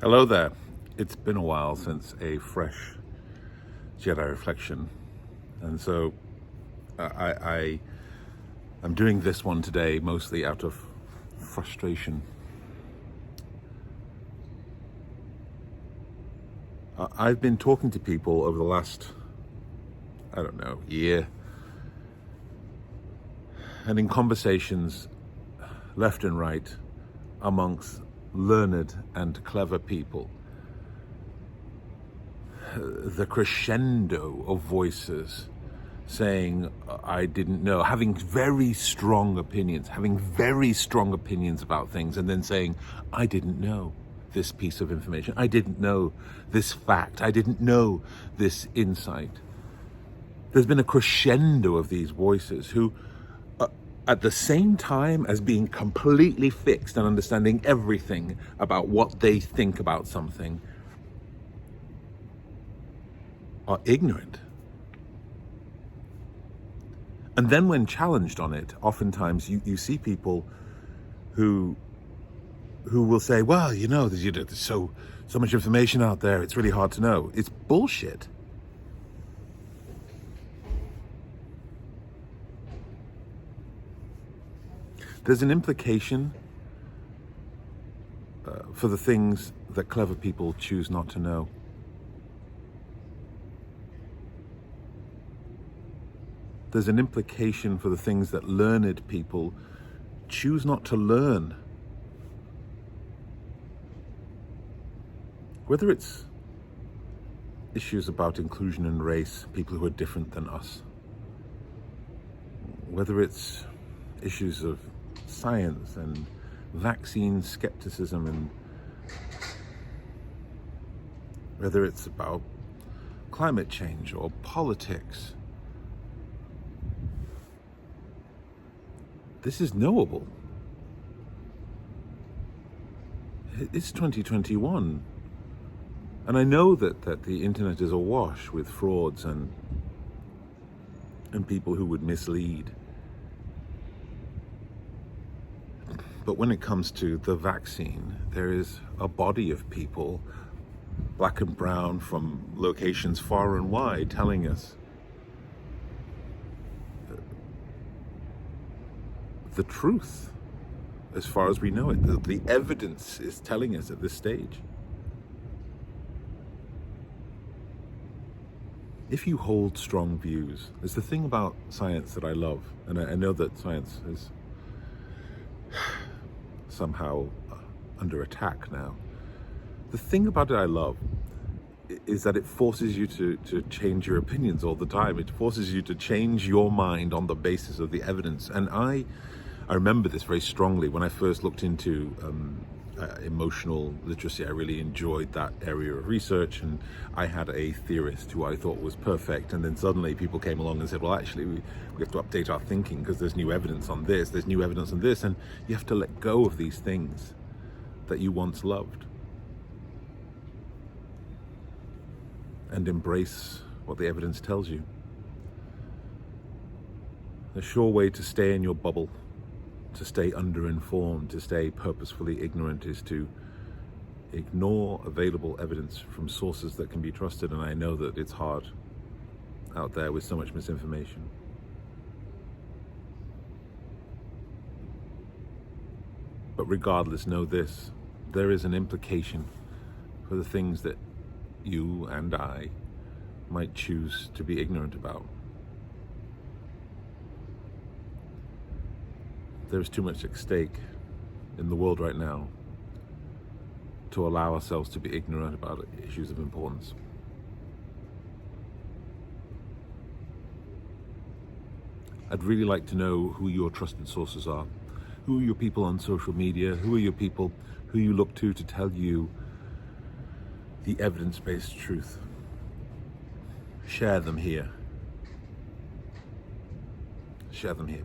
Hello there. It's been a while since a fresh Jedi Reflection, and so I'm doing this one today mostly out of frustration. I've been talking to people over the last, year, and in conversations left and right amongst learned and clever people, the crescendo of voices saying, I didn't know, having very strong opinions about things, and then saying, I didn't know this piece of information, I didn't know this fact, I didn't know this insight. There's been a crescendo of these voices who, at the same time as being completely fixed and understanding everything about what they think about something, are ignorant. And then when challenged on it, oftentimes you see people who will say, well, there's so much information out there, it's really hard to know. It's bullshit. There's an implication for the things that clever people choose not to know. There's an implication for the things that learned people choose not to learn. Whether it's issues about inclusion and race, people who are different than us, whether it's issues of science and vaccine skepticism, and whether it's about climate change or politics, this is knowable. It's 2021. And I know that the internet is awash with frauds and people who would mislead. But when it comes to the vaccine, there is a body of people, black and brown, from locations far and wide, telling us the truth as far as we know it. The evidence is telling us at this stage. If you hold strong views, there's the thing about science that I love, and I know that science is somehow under attack now. The thing about it I love is that it forces you to change your opinions all the time. It forces you to change your mind on the basis of the evidence. And I remember this very strongly when I first looked into emotional literacy. I really enjoyed that area of research, and I had a theorist who I thought was perfect, and then suddenly people came along and said, well, actually we have to update our thinking because there's new evidence on this, there's new evidence on this, and you have to let go of these things that you once loved and embrace what the evidence tells you. The sure way to stay in your bubble, to stay underinformed, to stay purposefully ignorant, is to ignore available evidence from sources that can be trusted. And I know that it's hard out there with so much misinformation. But regardless, know this: there is an implication for the things that you and I might choose to be ignorant about. There's too much at stake in the world right now to allow ourselves to be ignorant about issues of importance. I'd really like to know who your trusted sources are. Who are your people on social media? Who are your people who you look to tell you the evidence-based truth? Share them here. Share them here.